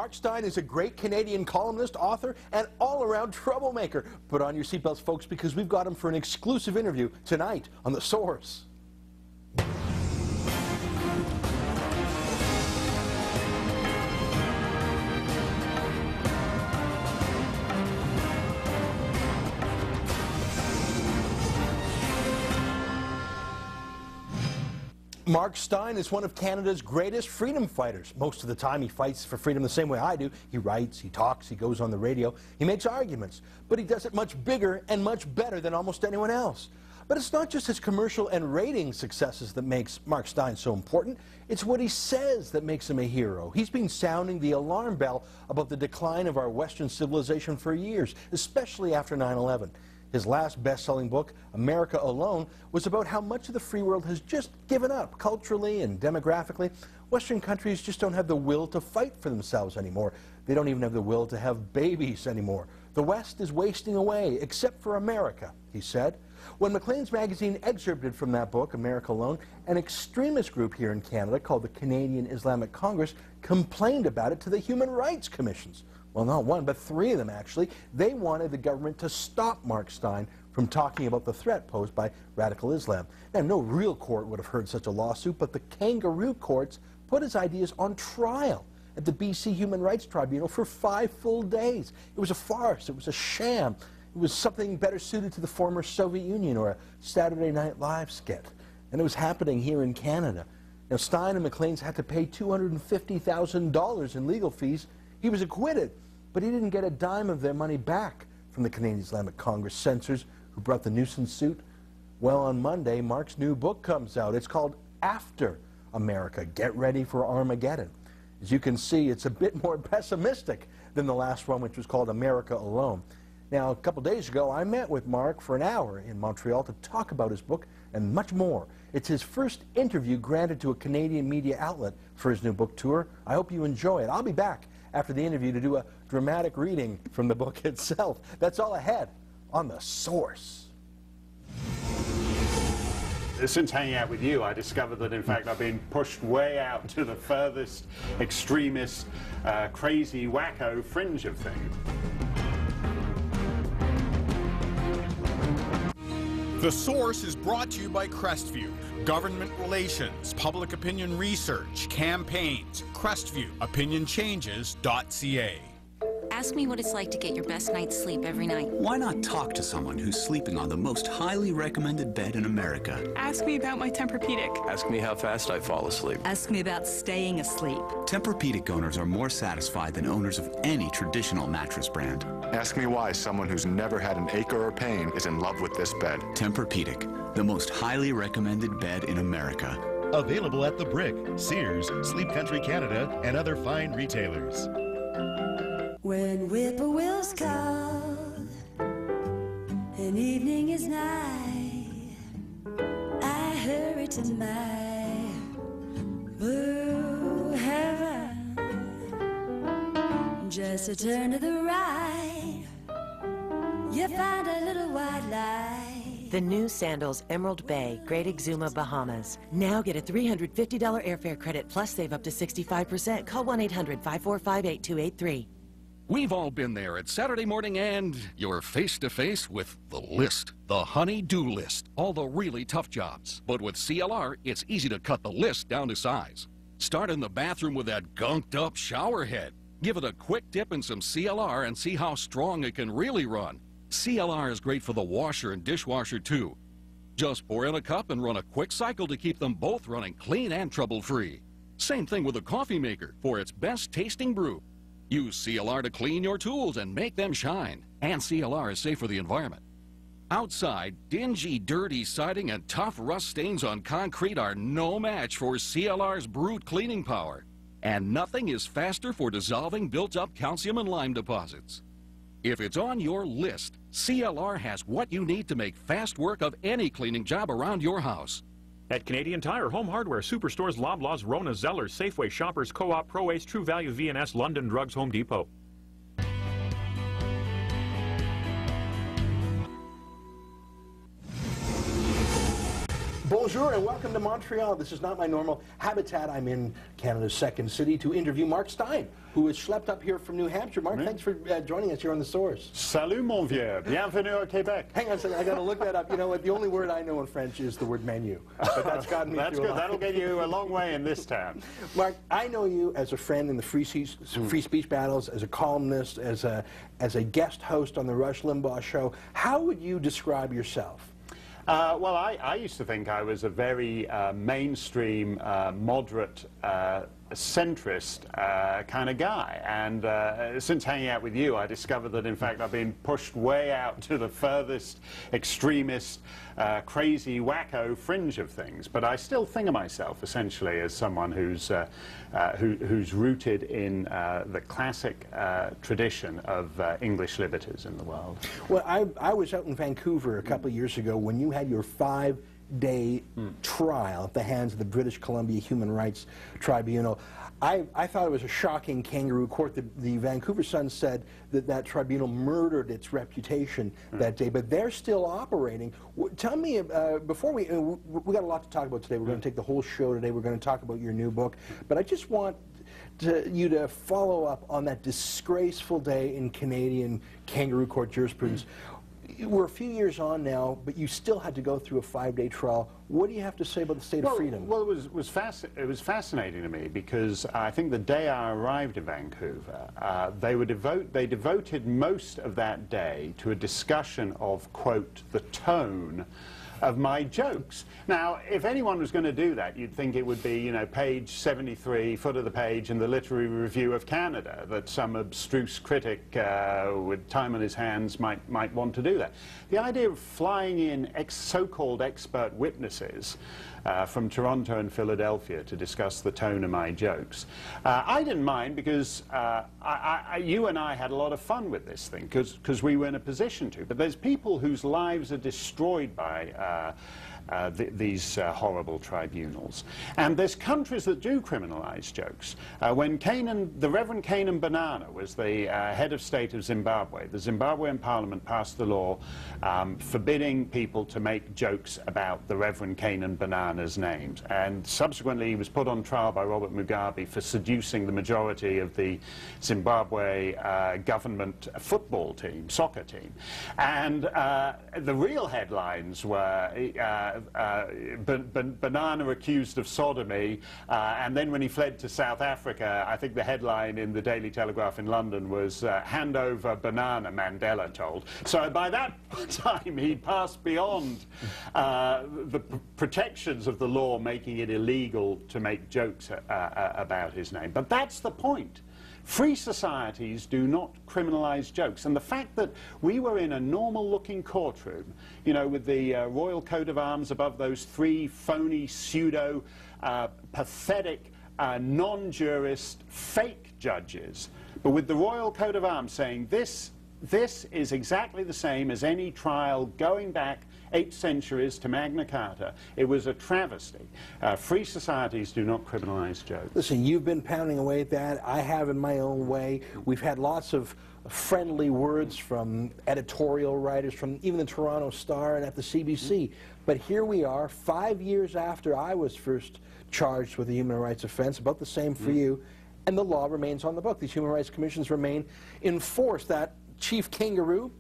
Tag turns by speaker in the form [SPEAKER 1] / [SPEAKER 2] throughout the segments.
[SPEAKER 1] Mark Steyn is a great Canadian columnist, author, and all-around troublemaker. Put on your seatbelts, folks, because we've got him for an exclusive interview tonight on The Source. Mark Steyn is one of Canada's greatest freedom fighters. Most of the time he fights for freedom the same way I do. He writes, he talks, he goes on the radio, he makes arguments. But he does it much bigger and much better than almost anyone else. But it's not just his commercial and rating successes that makes Mark Steyn so important. It's what he says that makes him a hero. He's been sounding the alarm bell about the decline of our Western civilization for years, especially after 9/11. His last best-selling book, America Alone, was about how much of the free world has just given up culturally and demographically. Western countries just don't have the will to fight for themselves anymore. They don't even have the will to have babies anymore. The West is wasting away, except for America, he said. When Maclean's magazine excerpted from that book, America Alone, an extremist group here in Canada called the Canadian Islamic Congress complained about it to the Human Rights Commissions. Well, not one, but three of them, actually. They wanted the government to stop Mark Steyn from talking about the threat posed by radical Islam. Now, no real court would have heard such a lawsuit, but the kangaroo courts put his ideas on trial at the BC Human Rights Tribunal for 5 full days. It was a farce. It was a sham. It was something better suited to the former Soviet Union or a Saturday Night Live skit. And it was happening here in Canada. Now, Steyn and Maclean's had to pay $250,000 in legal fees. He was acquitted, but he didn't get a dime of their money back from the Canadian Islamic Congress censors who brought the nuisance suit. Well, on Monday, Mark's new book comes out. It's called After America, Get Ready for Armageddon. As you can see, it's a bit more pessimistic than the last one, which was called America Alone. Now, a couple days ago, I met with Mark for an hour in Montreal to talk about his book and much more. It's his first interview granted to a Canadian media outlet for his new book tour. I hope you enjoy it. I'll be back after the interview to do a dramatic reading from the book itself. That's all ahead on The Source.
[SPEAKER 2] Since hanging out with you, I discovered that, in fact, I've been pushed way out to the furthest, extremist, crazy, wacko fringe of things.
[SPEAKER 3] The Source is brought to you by Crestview. Government relations, public opinion research, campaigns. Crestview, opinionchanges.ca.
[SPEAKER 4] Ask me what it's like to get your best night's sleep every night.
[SPEAKER 5] Why not talk to someone who's sleeping on the most highly recommended bed in America?
[SPEAKER 6] Ask me about my Tempur-Pedic.
[SPEAKER 7] Ask me how fast I fall asleep.
[SPEAKER 8] Ask me about staying asleep.
[SPEAKER 5] Tempur-Pedic owners are more satisfied than owners of any traditional mattress brand.
[SPEAKER 9] Ask me why someone who's never had an ache or a pain is in love with this bed.
[SPEAKER 5] Tempur-Pedic, the most highly recommended bed in America.
[SPEAKER 10] Available at The Brick, Sears, Sleep Country Canada, and other fine retailers.
[SPEAKER 11] When whippoorwills call and evening is nigh, I hurry to my blue heaven. Just a turn to the right, you find a little white light.
[SPEAKER 12] The new sandals, Emerald Bay, Great Exuma, Bahamas. Now get a $350 airfare credit plus save up to 65%. Call 1-800-545-8283.
[SPEAKER 13] We've all been there at Saturday morning and you're face-to-face with the list. The honey-do list. All the really tough jobs. But with CLR, it's easy to cut the list down to size. Start in the bathroom with that gunked-up shower head. Give it a quick dip in some CLR and see how strong it can really run. CLR is great for the washer and dishwasher, too. Just pour in a cup and run a quick cycle to keep them both running clean and trouble-free. Same thing with a coffee maker for its best-tasting brew. Use CLR to clean your tools and make them shine. And CLR is safe for the environment. Outside, dingy, dirty siding and tough rust stains on concrete are no match for CLR's brute cleaning power. And nothing is faster for dissolving built-up calcium and lime deposits. If it's on your list, CLR has what you need to make fast work of any cleaning job around your house.
[SPEAKER 14] At Canadian Tire, Home Hardware, Superstores, Loblaws, Rona, Zellers, Safeway, Shoppers, Co-op, Pro Ace, True Value, V&S, London Drugs, Home Depot.
[SPEAKER 1] Bonjour and welcome to Montreal. This is not my normal habitat. I'm in Canada's second city to interview Mark Steyn, who was schlepped up here from New Hampshire. Mark, thanks for joining us here on The Source.
[SPEAKER 2] Salut, mon vieux. Bienvenue au Québec.
[SPEAKER 1] Hang on a second, I got to look that up. You know what? The only word I know in French is the word menu. But that's gotten me
[SPEAKER 2] That's
[SPEAKER 1] through
[SPEAKER 2] good. That'll get you a long way in this town.
[SPEAKER 1] Mark, I know you as a friend in the free speech battles, as a columnist, as a guest host on the Rush Limbaugh show. How would you describe yourself?
[SPEAKER 2] Well, I used to think I was a very mainstream, moderate, centrist kind of guy, and since hanging out with you I discovered that in fact I've been pushed way out to the furthest extremist crazy wacko fringe of things, but I still think of myself essentially as someone who's rooted in the classic tradition of English liberties in the world.
[SPEAKER 1] Well, I was out in Vancouver a couple of years ago when you had your 5-day trial at the hands of the British Columbia Human Rights Tribunal. I thought it was a shocking kangaroo court. The Vancouver Sun said that that tribunal murdered its reputation that day, but they're still operating. Tell me, before we got a lot to talk about today. We're going to take the whole show today. We're going to talk about your new book, but I just want you to follow up on that disgraceful day in Canadian kangaroo court jurisprudence. We're a few years on now, but you still had to go through a 5-day trial. What do you have to say about the state of freedom?
[SPEAKER 2] Well, it was fascinating to me because I think the day I arrived in Vancouver, they devoted most of that day to a discussion of, quote, the tone of my jokes. Now, if anyone was going to do that, you'd think it would be, you know, page 73, foot of the page in the Literary Review of Canada, that some abstruse critic with time on his hands might want to do that. The idea of flying in so-called expert witnesses from Toronto and Philadelphia to discuss the tone of my jokes. I didn't mind because you and I had a lot of fun with this thing because we were in a position to. But there's people whose lives are destroyed by these horrible tribunals. And there's countries that do criminalize jokes. When the Reverend Canaan Banana was the head of state of Zimbabwe, the Zimbabwean parliament passed the law forbidding people to make jokes about the Reverend Canaan Banana's names. And subsequently he was put on trial by Robert Mugabe for seducing the majority of the Zimbabwe government football team, soccer team. And the real headlines were Banana accused of sodomy, and then when he fled to South Africa, I think the headline in the Daily Telegraph in London was hand over Banana, Mandela told. So by that time he passed beyond the protections of the law making it illegal to make jokes about his name. But that's the point. Free societies do not criminalize jokes. And the fact that we were in a normal-looking courtroom, you know, with the royal coat of arms above those 3 phony, pseudo, pathetic, non-jurist, fake judges, but with the royal coat of arms saying this is exactly the same as any trial going back 8 centuries to Magna Carta. It was a travesty. Free societies do not criminalize jokes.
[SPEAKER 1] Listen, you've been pounding away at that. I have in my own way. We've had lots of friendly words from editorial writers, from even the Toronto Star and at the CBC. But here we are, 5 years after I was first charged with a human rights offense, about the same for you, and the law remains on the book. These human rights commissions remain in force. That chief kangaroo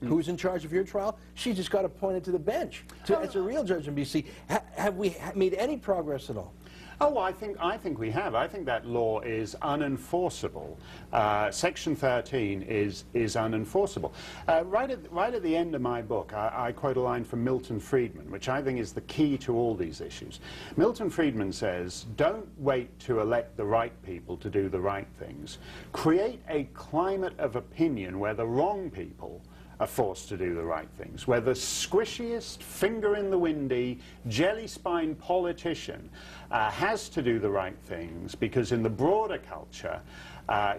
[SPEAKER 1] who's in charge of your trial, she just got appointed to the bench as a real judge in BC. Have we made any progress at all?
[SPEAKER 2] Oh, I think we have. I think that law is unenforceable. Section 13 is unenforceable. Right at the end of my book, I quote a line from Milton Friedman, which I think is the key to all these issues. Milton Friedman says, don't wait to elect the right people to do the right things. Create a climate of opinion where the wrong people are forced to do the right things, where the squishiest, finger-in-the-windy, jelly-spine politician has to do the right things, because in the broader culture,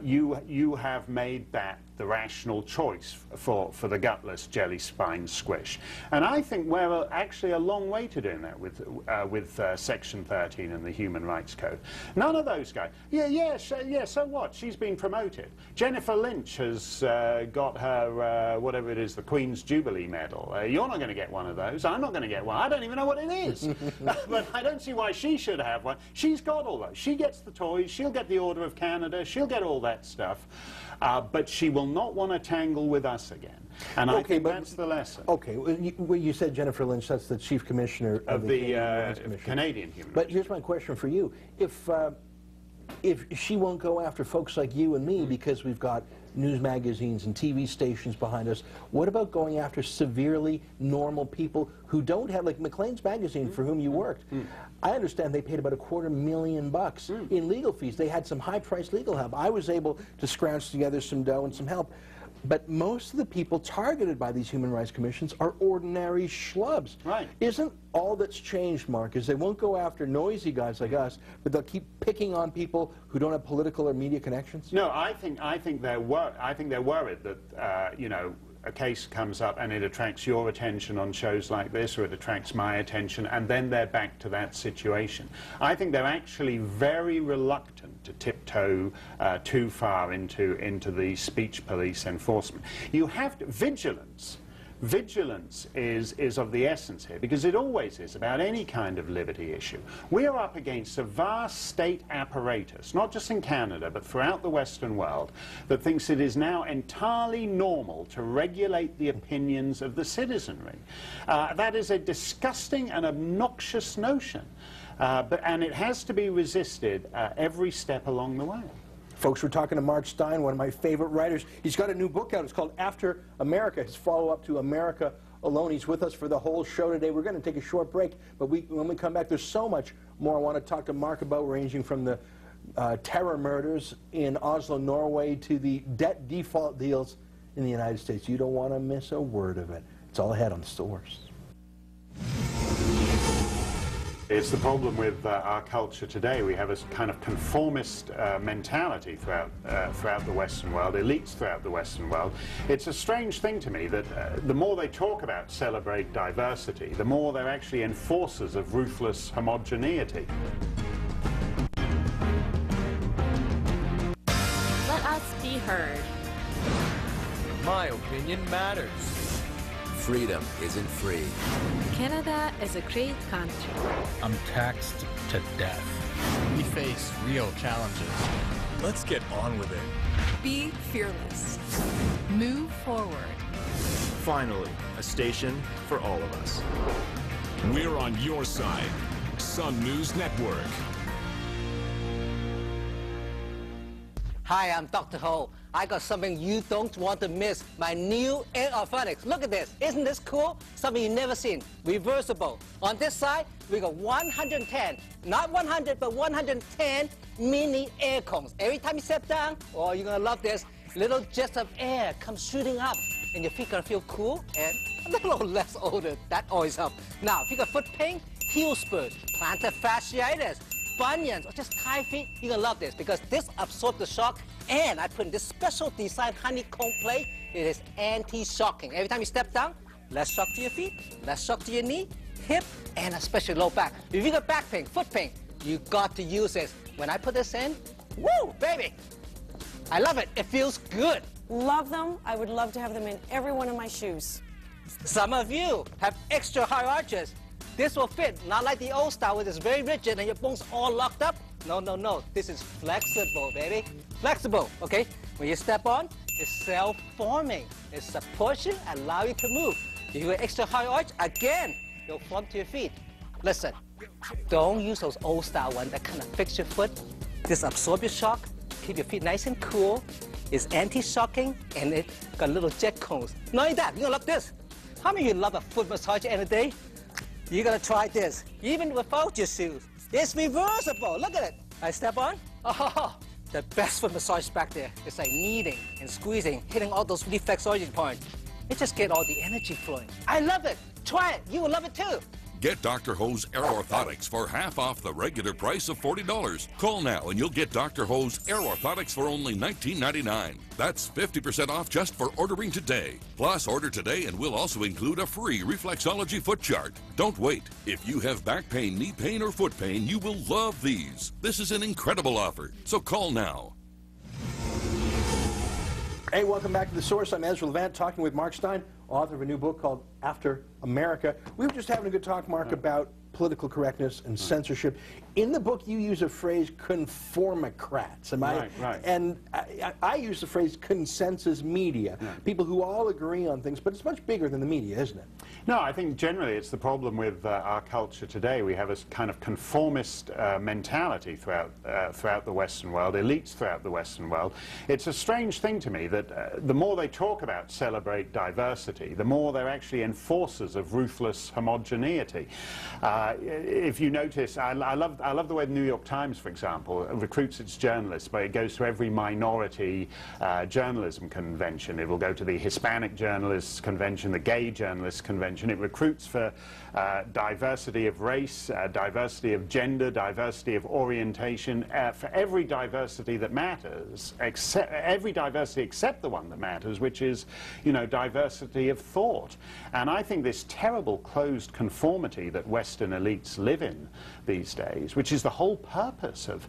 [SPEAKER 2] you have made that the rational choice for the gutless jelly-spine squish. And I think we're actually a long way to doing that with Section 13 in the Human Rights Code. None of those guys. Yeah, so what? She's been promoted. Jennifer Lynch has got her, whatever it is, the Queen's Jubilee Medal. You're not going to get one of those. I'm not going to get one. I don't even know what it is. But I don't see why she should should have one. She's got all those. She gets the toys. She'll get the Order of Canada. She'll get all that stuff. But she will not want to tangle with us again. And I think that's the lesson.
[SPEAKER 1] Okay, well, you said Jennifer Lynch, that's the Chief Commissioner of the
[SPEAKER 2] Canadian Human Rights.
[SPEAKER 1] But here's my question for you. If she won't go after folks like you and me because we've got news magazines and TV stations behind us, what about going after severely normal people who don't have, like Maclean's magazine for whom you worked? I understand they paid about $250,000 in legal fees. They had some high-priced legal help. I was able to scrounge together some dough and some help. But most of the people targeted by these human rights commissions are ordinary schlubs.
[SPEAKER 2] Right.
[SPEAKER 1] Isn't all that's changed, Mark, is they won't go after noisy guys like us, but they'll keep picking on people who don't have political or media connections?
[SPEAKER 2] No, I think they're worried that you know, a case comes up and it attracts your attention on shows like this, or it attracts my attention, and then they're back to that situation. I think they're actually very reluctant to tiptoe too far into the speech police enforcement. You have to, Vigilance is of the essence here, because it always is about any kind of liberty issue. We are up against a vast state apparatus, not just in Canada, but throughout the Western world, that thinks it is now entirely normal to regulate the opinions of the citizenry. That is a disgusting and obnoxious notion, and it has to be resisted every step along the way.
[SPEAKER 1] Folks, we're talking to Mark Steyn, one of my favorite writers. He's got a new book out. It's called After America, his follow-up to America Alone. He's with us for the whole show today. We're going to take a short break, but when we come back, there's so much more I want to talk to Mark about, ranging from the terror murders in Oslo, Norway, to the debt default deals in the United States. You don't want to miss a word of it. It's all ahead on The Source.
[SPEAKER 2] It's the problem with our culture today. We have a kind of conformist mentality throughout the Western world, elites throughout the Western world. It's a strange thing to me that the more they talk about celebrate diversity, the more they're actually enforcers of ruthless homogeneity.
[SPEAKER 15] Let us be heard.
[SPEAKER 16] My opinion matters.
[SPEAKER 17] Freedom isn't free.
[SPEAKER 15] Canada is a great country.
[SPEAKER 18] I'm taxed to death.
[SPEAKER 19] We face real challenges.
[SPEAKER 18] Let's get on with it.
[SPEAKER 20] Be fearless. Move forward.
[SPEAKER 21] Finally, a station for all of us.
[SPEAKER 22] We're on your side. Sun News Network.
[SPEAKER 23] Hi, I'm Dr. Ho. I got something you don't want to miss. My new AirOrthotics. Look at this. Isn't this cool? Something you've never seen. Reversible. On this side, we got 110. Not 100, but 110 mini air cones. Every time you step down, oh, you're going to love this. Little jets of air come shooting up, and your feet going to feel cool and a little less odor. That always helps. Now, if you got foot pain, heel spurs, plantar fasciitis, bunions, or just tired feet, you're going to love this because this absorbs the shock, and I put in this special design honeycomb plate. It is anti-shocking. Every time you step down, less shock to your feet, less shock to your knee, hip, and especially low back. If you got back pain, foot pain, you got to use this. When I put this in, woo, baby! I love it. It feels good.
[SPEAKER 24] Love them. I would love to have them in every one of my shoes.
[SPEAKER 23] Some of you have extra high arches. This will fit, not like the old style where it's very rigid and your bones all locked up. No, no, no. This is flexible, baby. Flexible, okay? When you step on, it's self-forming. It supports you, allow you to move. If you got extra high arch, again, you'll form to your feet. Listen, don't use those old style ones that kind of fix your foot. This absorb your shock, keep your feet nice and cool. It's anti-shocking, and it got little jet cones. Not only that, you're gonna love this. How many of you love a foot massage in a day? You're gonna try this, even without your shoes. It's reversible, look at it. I step on, oh, the best foot massage back there. It's like kneading and squeezing, hitting all those reflexology points. It just gets all the energy flowing. I love it, try it, you will love it too.
[SPEAKER 25] Get Dr. Ho's AirOrthotics for half off the regular price of $40. Call now and you'll get Dr. Ho's AirOrthotics for only $19.99. That's 50% off just for ordering today. Plus, order today and we'll also include a free reflexology foot chart. Don't wait. If you have back pain, knee pain, or foot pain, you will love these. This is an incredible offer, so call now.
[SPEAKER 1] Hey, welcome back to The Source. I'm Ezra Levant, talking with Mark Steyn, author of a new book called After America. We were just having a good talk, Mark, about political correctness and censorship. In the book, you use a phrase, conformocrats.
[SPEAKER 2] Right.
[SPEAKER 1] And I use the phrase consensus media, people who all agree on things, but it's much bigger than the media, isn't it?
[SPEAKER 2] No, I think generally it's the problem with our culture today. We have a kind of conformist mentality throughout the Western world, elites throughout the Western world. It's a strange thing to me that the more they talk about celebrate diversity, the more they're actually enforcers of ruthless homogeneity. If you notice, I love the way the New York Times, for example, recruits its journalists, but it goes to every minority journalism convention. It will go to the Hispanic Journalists Convention, the Gay Journalists Convention. It recruits for diversity of race, diversity of gender, diversity of orientation, for every diversity that matters, every diversity except the one that matters, which is, you know, diversity of thought. And I think this terrible closed conformity that Western elites live in these days, which is the whole purpose of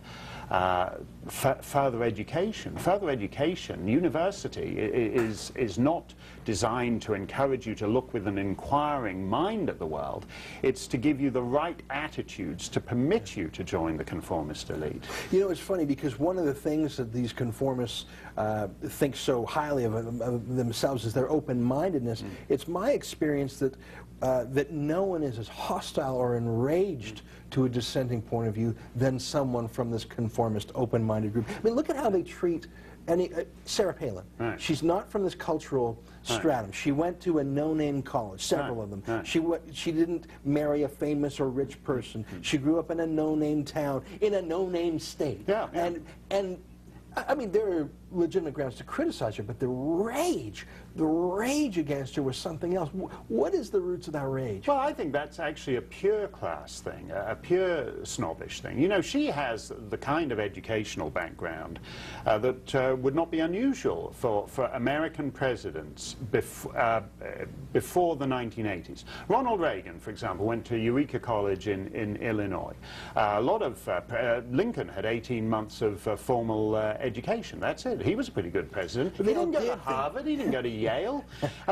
[SPEAKER 2] further education. Further education, university, is not designed to encourage you to look with an inquiring mind at the world. It's to give you the right attitudes to permit you to join the conformist elite.
[SPEAKER 1] You know, it's funny because one of the things that these conformists think so highly of themselves is their open-mindedness. It's my experience that that no one is as hostile or enraged to a dissenting point of view than someone from this conformist, open-minded group. I mean, look at how they treat Sarah Palin.
[SPEAKER 2] Right.
[SPEAKER 1] She's not from this cultural stratum. Right. She went to a no-name college, several of them. Right. She didn't marry a famous or rich person. She grew up in a no-name town, in a no-name state. And I mean, there are legitimate grounds to criticize her, but the rage against her was something else. What is the roots of that rage?
[SPEAKER 2] Well, I think that's actually a pure class thing, a pure snobbish thing. You know, she has the kind of educational background that would not be unusual for American presidents before the 1980s. Ronald Reagan, for example, went to Eureka College in Illinois. Lincoln had 18 months of formal education. That's it. He was a pretty good president. He didn't go to Harvard. He didn't go to Yale.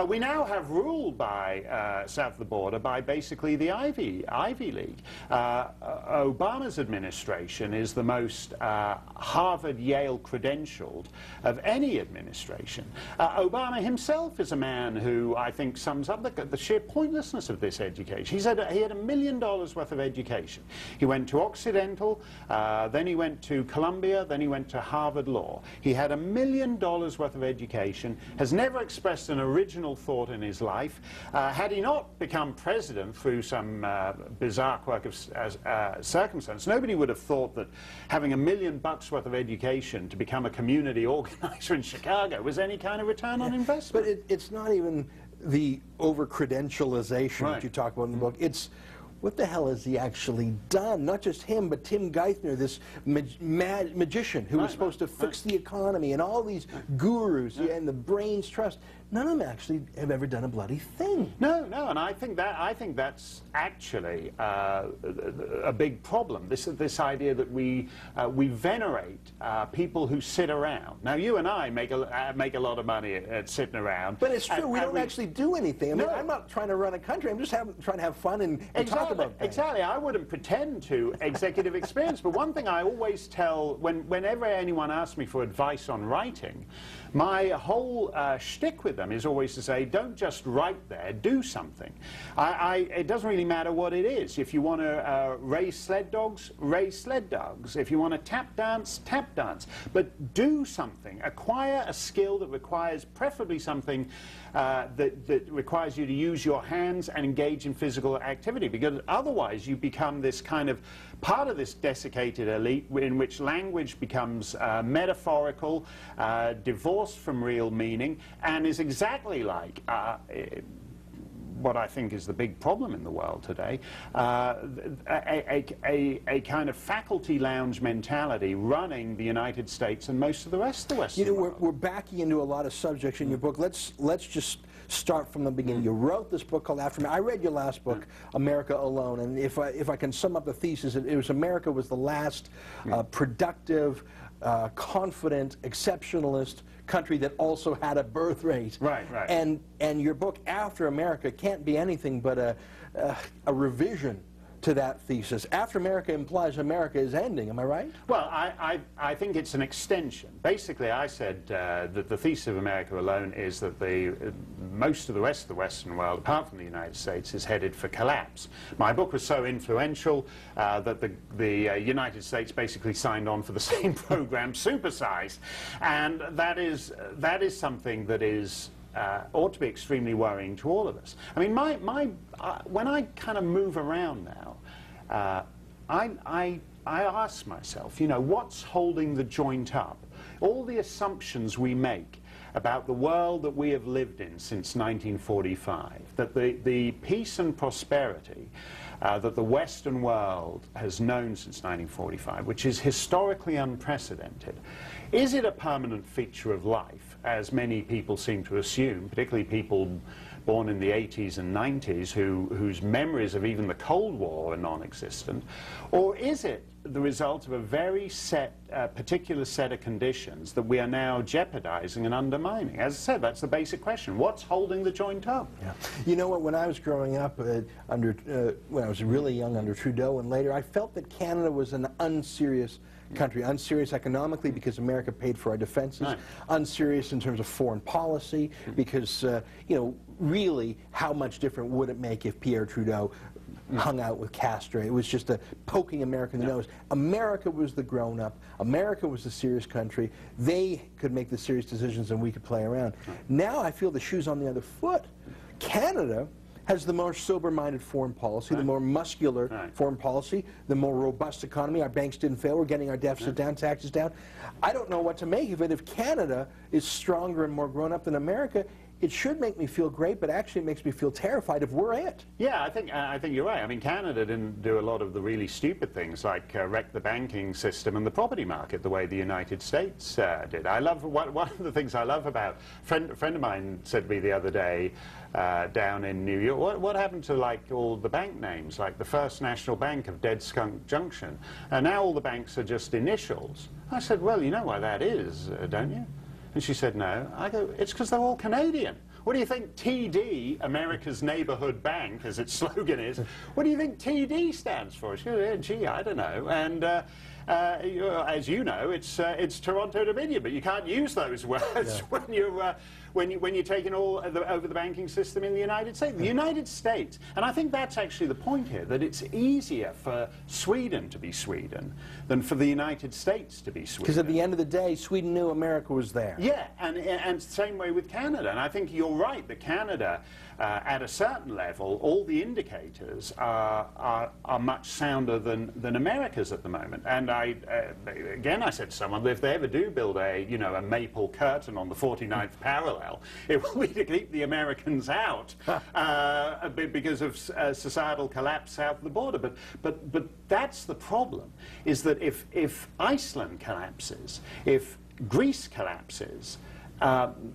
[SPEAKER 2] We now have ruled by, south of the border, by basically the Ivy League. Obama's administration is the most Harvard-Yale credentialed of any administration. Obama himself is a man who I think sums up the sheer pointlessness of this education. He said he had $1 million worth of education. He went to Occidental, then he went to Columbia, then he went to Harvard Law. He had $1 million worth of education, has never expressed an original thought in his life. Had he not become president through some bizarre quirk of circumstance, nobody would have thought that having $1 million worth of education to become a community organizer in Chicago was any kind of return on investment.
[SPEAKER 1] But it's not even the over-credentialization that you talk about in the book. It's what the hell has he actually done? Not just him, but Tim Geithner, this magician who was supposed to fix the economy, and all these gurus and the brains trust. None of them actually have ever done a bloody thing.
[SPEAKER 2] No, and I think that's actually a big problem. This idea that we venerate people who sit around. Now, you and I make a lot of money at sitting around.
[SPEAKER 1] But it's true. We don't actually do anything. I mean, I'm not trying to run a country. I'm just trying to have fun and talk about things.
[SPEAKER 2] Exactly. I wouldn't pretend to executive experience. But one thing I always tell whenever anyone asks me for advice on writing, my whole shtick with them is always to say, don't just write there, do something. It doesn't really matter what it is. If you want to raise sled dogs, raise sled dogs. If you want to tap dance, tap dance. But do something. Acquire a skill that requires preferably something that requires you to use your hands and engage in physical activity, because otherwise you become this kind of part of this desiccated elite in which language becomes metaphorical, divorced from real meaning, and is exactly like what I think is the big problem in the world today, a kind of faculty lounge mentality running the United States and most of the rest of the Western world.
[SPEAKER 1] We're backing into a lot of subjects in your book. Let's just start from the beginning. You wrote this book called After Me. I read your last book, America Alone, and if I can sum up the thesis, it was America was the last productive, confident, exceptionalist country that also had a birth rate.
[SPEAKER 2] Right.
[SPEAKER 1] And your book After America can't be anything but a revision to that thesis. After America implies America is ending, am I right?
[SPEAKER 2] Well, I think it's an extension. Basically, I said that the thesis of America alone is that most of the rest of the Western world, apart from the United States, is headed for collapse. My book was so influential that the United States basically signed on for the same program, supersized, and that is something that is ought to be extremely worrying to all of us. I mean, when I kind of move around now, I ask myself, you know, what's holding the joint up? All the assumptions we make about the world that we have lived in since 1945, that the peace and prosperity that the Western world has known since 1945, which is historically unprecedented, is it a permanent feature of life, as many people seem to assume, particularly people born in the 80s and 90s whose memories of even the Cold War are non-existent, or is it the result of a very particular set of conditions that we are now jeopardizing and undermining? As I said, that's the basic question. What's holding the joint up?
[SPEAKER 1] Yeah. You know what, when I was growing up, when I was really young under Trudeau and later, I felt that Canada was an unserious country, unserious economically because America paid for our defenses, right. Unserious in terms of foreign policy because, you know, really, how much different would it make if Pierre Trudeau hung out with Castro? It was just a poking America in the nose. America was the grown-up. America was the serious country. They could make the serious decisions and we could play around. Now I feel the shoe's on the other foot. Canada has the more sober-minded foreign policy, the more muscular foreign policy, the more robust economy. Our banks didn't fail. We're getting our deficit down, taxes down. I don't know what to make of it. If Canada is stronger and more grown-up than America, it should make me feel great, but actually it makes me feel terrified if we're it.
[SPEAKER 2] Yeah, I think you're right. I mean, Canada didn't do a lot of the really stupid things like wreck the banking system and the property market the way the United States did. I love one of the things I love about a friend of mine said to me the other day down in New York, what happened to like all the bank names, like the First National Bank of Dead Skunk Junction, and now all the banks are just initials. I said, well, you know why that is, don't you? And she said, no. I go, it's because they're all Canadian. What do you think TD, America's Neighborhood Bank, as its slogan is, what do you think TD stands for? She goes, gee, I don't know. And as you know, it's Toronto Dominion, but you can't use those words when you're taking over the banking system in the United States. The United States, and I think that's actually the point here, that it's easier for Sweden to be Sweden than for the United States to be Sweden.
[SPEAKER 1] Because at the end of the day, Sweden knew America was there.
[SPEAKER 2] Yeah, and same way with Canada. And I think you're right that Canada, at a certain level, all the indicators are much sounder than America's at the moment. And again, I said to someone that if they ever do build a maple curtain on the 49th parallel, it will be to keep the Americans out because of societal collapse south of the border. But that's the problem, is that if Iceland collapses, if Greece collapses,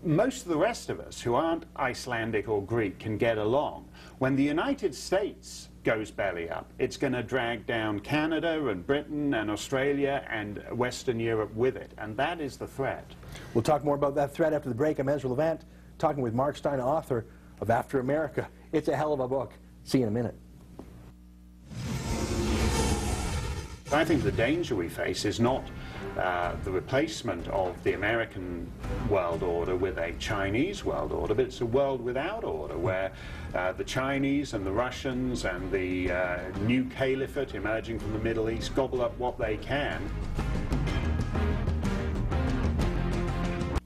[SPEAKER 2] most of the rest of us who aren't Icelandic or Greek can get along. When the United States goes belly up, it's going to drag down Canada and Britain and Australia and Western Europe with it, and that is the threat.
[SPEAKER 1] We'll talk more about that threat after the break. I'm Ezra Levant, talking with Mark Steyn, author of After America. It's a hell of a book. See you in a minute.
[SPEAKER 2] I think the danger we face is not the replacement of the American world order with a Chinese world order, but it's a world without order, where the Chinese and the Russians and the new caliphate emerging from the Middle East gobble up what they can.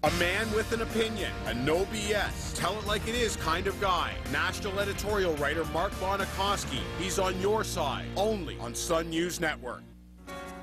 [SPEAKER 22] A man with an opinion, a no BS, tell it like it is kind of guy. National editorial writer Mark Steyn.flv. He's on your side, only on Sun News Network.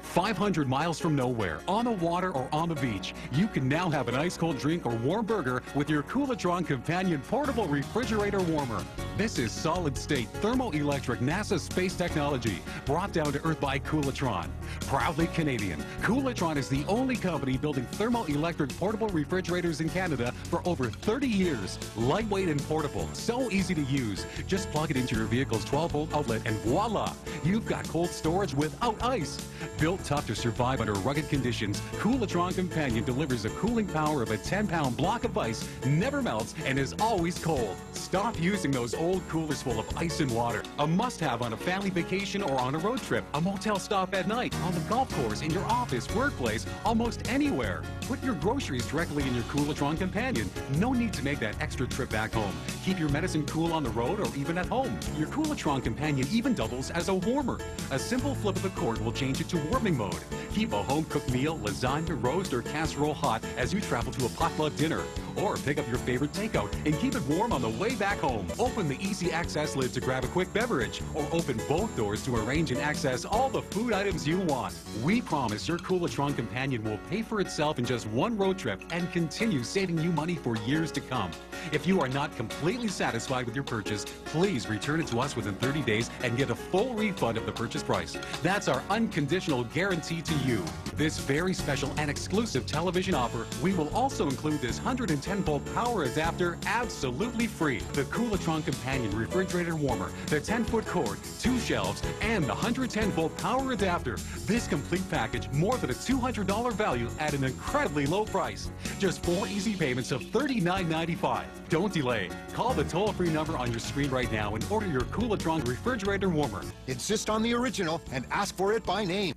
[SPEAKER 13] 500 miles from nowhere, on the water or on the beach, you can now have an ice-cold drink or warm burger with your Coolatron Companion Portable Refrigerator Warmer. This is solid-state, thermoelectric NASA space technology brought down to Earth by Coolatron. Proudly Canadian, Coolatron is the only company building thermoelectric portable refrigerators in Canada for over 30 years. Lightweight and portable, so easy to use. Just plug it into your vehicle's 12-volt outlet and voila! You've got cold storage without ice. Built tough to survive under rugged conditions, Coolatron Companion delivers a cooling power of a 10-pound block of ice, never melts, and is always cold. Stop using those
[SPEAKER 3] old coolers full of ice and water. A must-have on a family vacation or on a road trip. A motel stop at night, on the golf course, in your office, workplace, almost anywhere. Put your groceries directly in your Coolatron Companion. No need to make that extra trip back home. Keep your medicine cool on the road or even at home. Your Coolatron Companion even doubles as a warmer. A simple flip of the cord will change it to warming mode. Keep a home-cooked meal, lasagna, roast, or casserole hot as you travel to a potluck dinner. Or pick up your favorite takeout and keep it warm on the way back home. Open the easy access lid to grab a quick beverage, or open both doors to arrange and access all the food items you want. We promise your Coolatron Companion will pay for itself in just one road trip and continue saving you money for years to come. If you are not completely satisfied with your purchase, please return it to us within 30 days and get a full refund of the purchase price. That's our unconditional guarantee to you. This very special and exclusive television offer, we will also include this 110-volt power adapter absolutely free, the Coolatron Companion refrigerator warmer, the 10-foot cord, 2 shelves, and the 110-volt power adapter. This complete package, more than a $200 value at an incredibly low price. Just 4 easy payments of $39.95. Don't delay. Call the toll-free number on your screen right now and order your Coolatron refrigerator warmer.
[SPEAKER 4] Insist on the original and ask for it by name.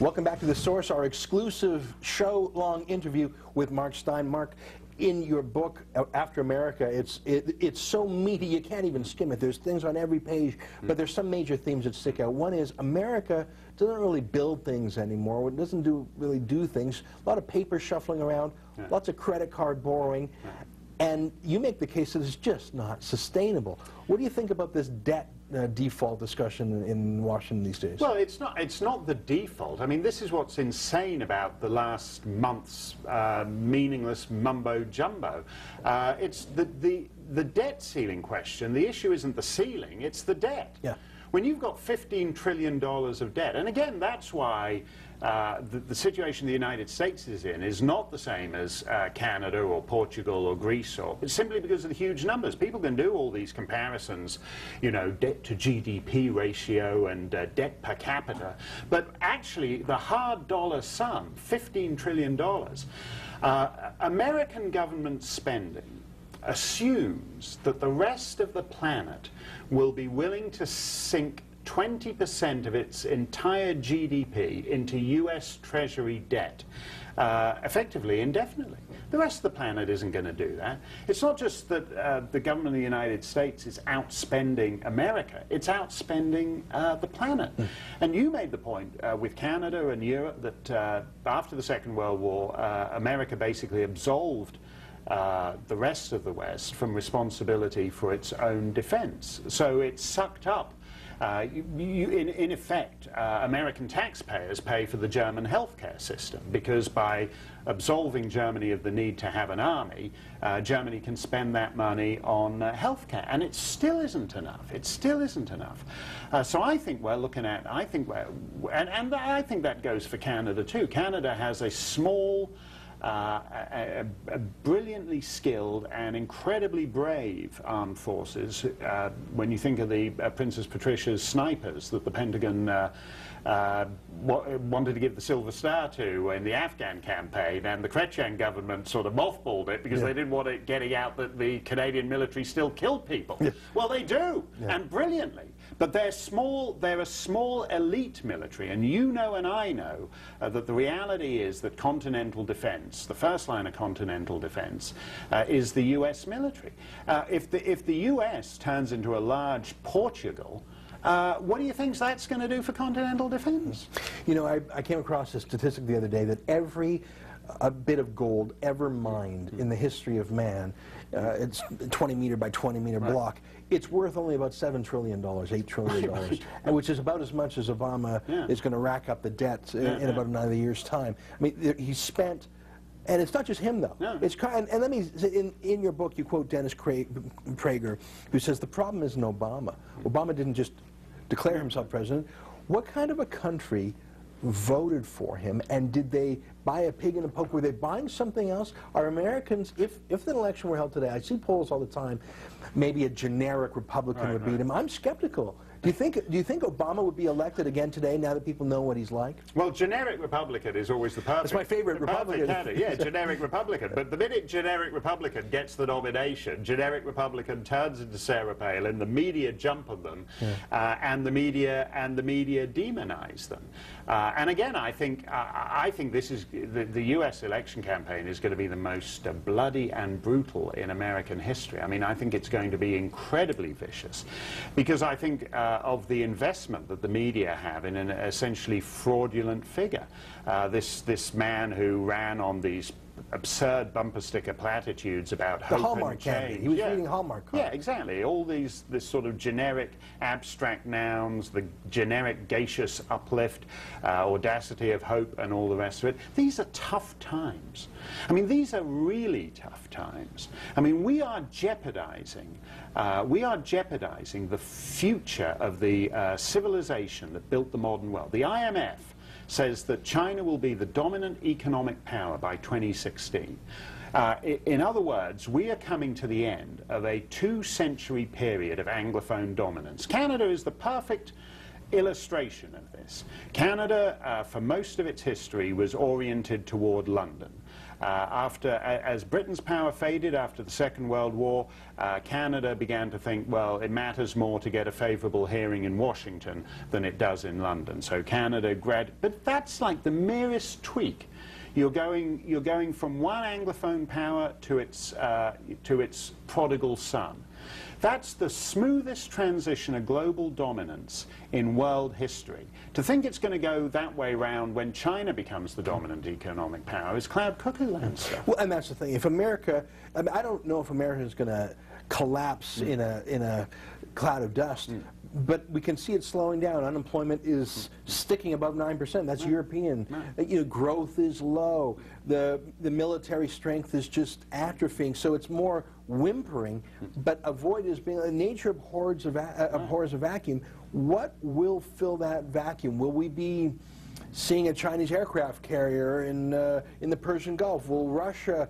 [SPEAKER 1] Welcome back to The Source, our exclusive show-long interview with Mark Steyn. Mark, in your book, After America, it's so meaty you can't even skim it. There's things on every page, but there's some major themes that stick out. One is America doesn't really build things anymore. It doesn't really do things. A lot of paper shuffling around, lots of credit card borrowing, and you make the case that it's just not sustainable. What do you think about this debt default discussion in Washington these days?
[SPEAKER 2] Well, it's not the default. I mean, this is what's insane about the last month's meaningless mumbo-jumbo. It's the debt ceiling question. The issue isn't the ceiling, it's the debt.
[SPEAKER 1] Yeah.
[SPEAKER 2] When you've got $15 trillion of debt, and again, that's why the situation the United States is in is not the same as Canada or Portugal or Greece, or it's simply because of the huge numbers. People can do all these comparisons, you know, debt to GDP ratio and debt per capita, but actually the hard dollar sum, $15 trillion, American government spending assumes that the rest of the planet will be willing to sink 20% of its entire GDP into US Treasury debt, effectively indefinitely. The rest of the planet isn't going to do that. It's not just that the government of the United States is outspending America, it's outspending the planet. And you made the point with Canada and Europe that after the Second World War, America basically absolved the rest of the West from responsibility for its own defense. So it sucked up. In effect, American taxpayers pay for the German healthcare system, because by absolving Germany of the need to have an army, Germany can spend that money on healthcare, and it still isn't enough. It still isn't enough. So I think we're looking at, and I think that goes for Canada too. Canada has a small, a brilliantly skilled and incredibly brave armed forces. When you think of the Princess Patricia's snipers that the Pentagon wanted to give the Silver Star to in the Afghan campaign, and the Chrétien government sort of mothballed it because they didn't want it getting out that the Canadian military still killed people. Well, they do, and brilliantly. But they're a small elite military, and you know and I know that the reality is that continental defense, the first line of continental defense, is the US military. If the US turns into a large Portugal, what do you think that's going to do for continental defense?
[SPEAKER 1] You know, I came across a statistic the other day that every bit of gold ever mined in the history of man, it's 20 meter by 20 meter block, it's worth only about $7 trillion, $8 trillion, and which is about as much as Obama is going to rack up the debt in about another year's time. I mean, he spent, and it's not just him though. It's and let me say, in your book you quote Dennis Prager, who says the problem isn't Obama. Obama didn't just declare himself president. What kind of a country voted for him, and did they buy a pig in a poke? Were they buying something else? Are Americans, if an election were held today, I see polls all the time, maybe a generic Republican would beat him. I'm skeptical. Do you think Obama would be elected again today now that people know what he's like?
[SPEAKER 2] Well, generic Republican is always the perfect.
[SPEAKER 1] That's my favorite Republican.
[SPEAKER 2] Yeah, generic Republican. But the minute generic Republican gets the nomination, generic Republican turns into Sarah Palin. The media jump on them, and the media demonize them. And again, I think this is the U.S. election campaign is going to be the most bloody and brutal in American history. I mean, I think it's going to be incredibly vicious, because I think of the investment that the media have in an essentially fraudulent figure. This man who ran on these absurd bumper sticker platitudes about hope
[SPEAKER 1] Hallmark
[SPEAKER 2] and change.
[SPEAKER 1] candidate. He was reading Hallmark cards.
[SPEAKER 2] Yeah, exactly. All this sort of generic abstract nouns, the generic gaseous uplift, audacity of hope, and all the rest of it. These are tough times. I mean, these are really tough times. I mean, we are jeopardizing the future of the civilization that built the modern world. The IMF says that China will be the dominant economic power by 2016. In other words, we are coming to the end of a 2-century period of Anglophone dominance. Canada is the perfect illustration of this. Canada, for most of its history, was oriented toward London. As Britain's power faded after the Second World War, Canada began to think, well, it matters more to get a favorable hearing in Washington than it does in London. So Canada but that's like the merest tweak. You're going from one Anglophone power to its prodigal son. That's the smoothest transition of global dominance in world history. To think it's going to go that way round when China becomes the dominant economic power is cloud cuckoo land stuff.
[SPEAKER 1] Well, and that's the thing. If America, I mean, I don't know if America is going to collapse in a cloud of dust. But we can see it slowing down. Unemployment is sticking above 9%. That's European. You know, growth is low. The military strength is just atrophying. So it's more whimpering. But avoid is being nature abhors a vacuum. What will fill that vacuum? Will we be seeing a Chinese aircraft carrier in the Persian Gulf? Will Russia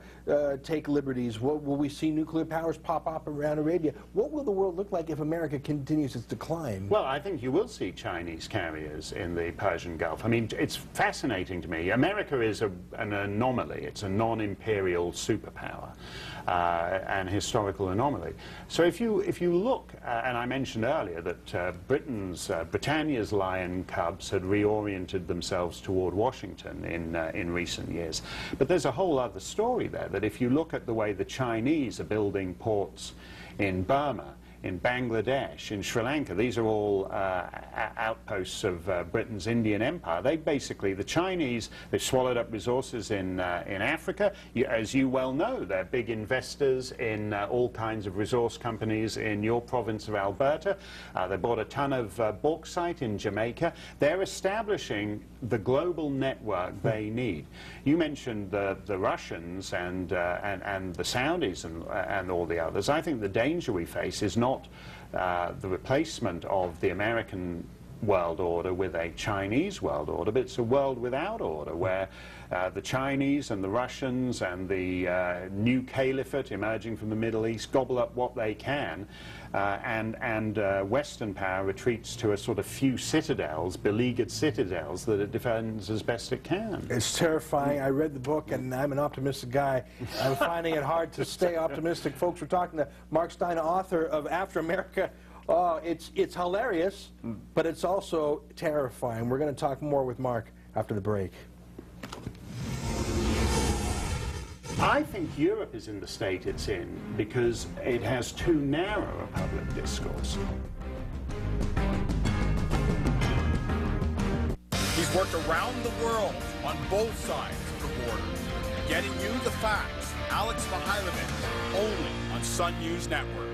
[SPEAKER 1] take liberties? Will we see nuclear powers pop up around Arabia? What will the world look like if America continues its decline?
[SPEAKER 2] Well, I think you will see Chinese carriers in the Persian Gulf. I mean, it's fascinating to me. America is an anomaly. It's a non-imperial superpower. An historical anomaly. So if you look, and I mentioned earlier that Britannia's lion cubs had reoriented themselves toward Washington in recent years. But there's a whole other story there, that if you look at the way the Chinese are building ports in Burma, in Bangladesh, in Sri Lanka, these are all outposts of Britain's Indian Empire. The Chinese, they've swallowed up resources in Africa. As you well know, they're big investors in all kinds of resource companies in your province of Alberta. They bought a ton of bauxite in Jamaica. They're establishing the global network they need. You mentioned the Russians and the Saudis and all the others. I think the danger we face is not the replacement of the American world order with a Chinese world order, but it's a world without order, where the Chinese and the Russians and the new caliphate emerging from the Middle East gobble up what they can, and Western power retreats to a sort of few citadels, beleaguered citadels, that it defends as best it can.
[SPEAKER 1] It's terrifying. I read the book, and I'm an optimistic guy. I'm finding it hard to stay optimistic. Folks, we're talking to Mark Steyn, author of After America. It's hilarious, but it's also terrifying. We're going to talk more with Mark after the break.
[SPEAKER 2] I think Europe is in the state it's in because it has too narrow a public discourse.
[SPEAKER 22] He's worked around the world on both sides of the border, getting you the facts. Alex Mihailovich, only on Sun News Network.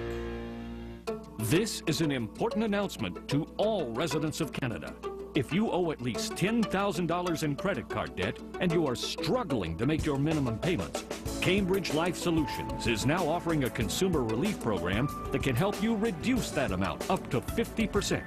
[SPEAKER 13] This is an important announcement to all residents of Canada. If you owe at least $10,000 in credit card debt and you are struggling to make your minimum payments, Cambridge Life Solutions is now offering a consumer relief program that can help you reduce that amount up to 50%.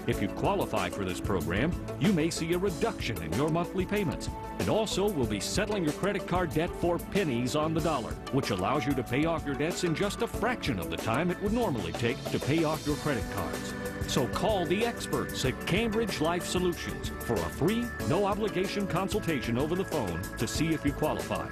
[SPEAKER 13] If you qualify for this program, you may see a reduction in your monthly payments, and also will be settling your credit card debt for pennies on the dollar, which allows you to pay off your debts in just a fraction of the time it would normally take to pay off your credit cards.
[SPEAKER 14] So call the experts at Cambridge Life Solutions for a free, no-obligation consultation over the phone to see if you qualify.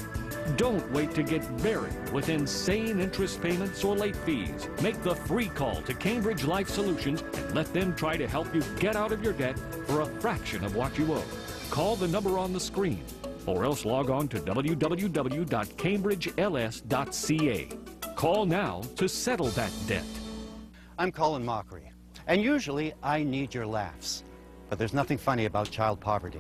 [SPEAKER 14] Don't wait to get buried with insane interest payments or late fees. Make the free call to Cambridge Life Solutions and let them try to help you get out of your debt for a fraction of what you owe. Call the number on the screen, or else log on to www.cambridgels.ca. Call now to settle that debt.
[SPEAKER 5] I'm Colin Mockery, and usually I need your laughs. But there's nothing funny about child poverty.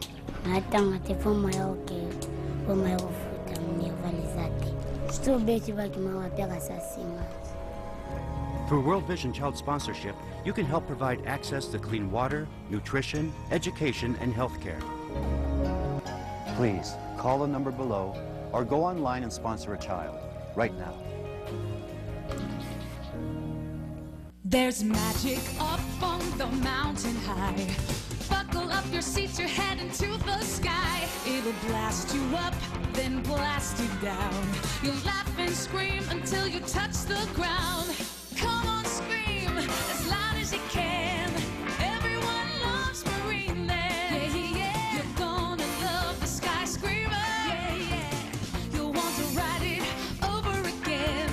[SPEAKER 5] Through World Vision Child Sponsorship, you can help provide access to clean water, nutrition, education, and health care. Please, call the number below or go online and sponsor a child right now.
[SPEAKER 6] There's magic up on the mountain high. Buckle up your seats, you're heading to the sky. It'll blast you up, then blast you down. You'll laugh and scream until you touch the ground. Come on, scream as loud as you can. Everyone loves Marineland. Yeah, yeah, yeah. You're gonna love the skyscraper. Yeah, yeah. You'll want to ride it over again.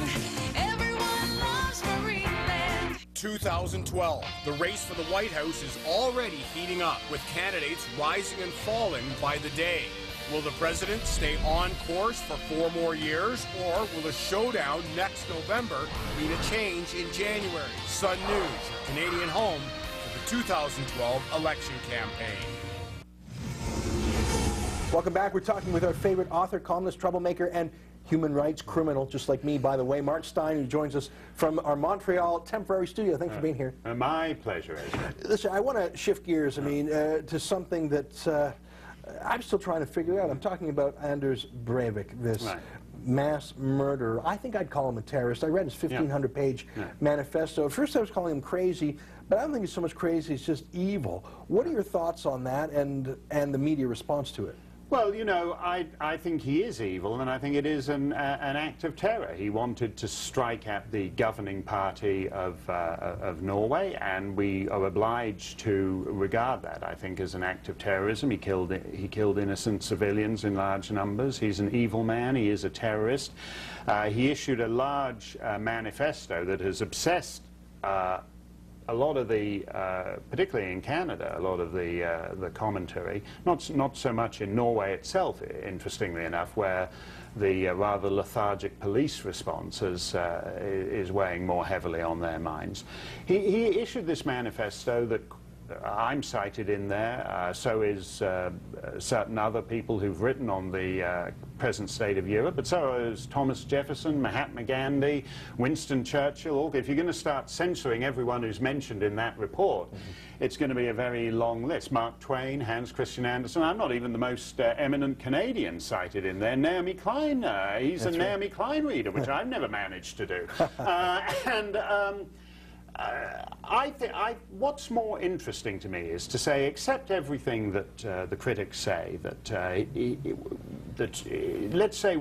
[SPEAKER 6] Everyone loves Marineland.
[SPEAKER 22] 2012. The race for the White House is already heating up, with candidates rising and falling by the day. Will the president stay on course for 4 more years, or will a showdown next November mean a change in January? Sun News, Canadian home for the 2012 election campaign.
[SPEAKER 1] Welcome back. We're talking with our favorite author, columnist, troublemaker, and human rights criminal, just like me, by the way, Mark Steyn, who joins us from our Montreal temporary studio. Thanks for being here.
[SPEAKER 2] My pleasure, Ezra.
[SPEAKER 1] Listen, I want to shift gears, to something that I'm still trying to figure out. I'm talking about Anders Breivik, this mass murderer. I think I'd call him a terrorist. I read his 1,500-page manifesto. At first I was calling him crazy, but I don't think he's so much crazy, he's just evil. What are your thoughts on that and the media response to it?
[SPEAKER 2] Well, you know, I think he is evil, and I think it is an act of terror. He wanted to strike at the governing party of Norway, and we are obliged to regard that, I think, as an act of terrorism. He killed innocent civilians in large numbers. He's an evil man. He is a terrorist. He issued a large manifesto that has obsessed a lot of the, particularly in Canada, a lot of the commentary, not so much in Norway itself, interestingly enough, where the rather lethargic police response is weighing more heavily on their minds. He issued this manifesto that I'm cited in there, so is certain other people who've written on the present state of Europe, but so is Thomas Jefferson, Mahatma Gandhi, Winston Churchill. If you're going to start censoring everyone who's mentioned in that report, it's going to be a very long list. Mark Twain, Hans Christian Andersen. I'm not even the most eminent Canadian cited in there. Naomi Klein, he's a Naomi Klein reader, which I've never managed to do. What's more interesting to me is to say, accept everything that the critics say, that let's say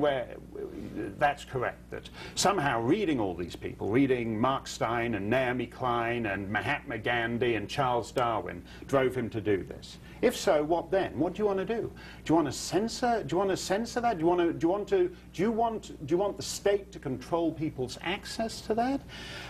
[SPEAKER 2] that's correct, that somehow reading all these people, reading Mark Steyn and Naomi Klein and Mahatma Gandhi and Charles Darwin, drove him to do this. If so, what then? What do you want to do? Do you want to censor? Do you want to censor that? Do you want the state to control people's access to that?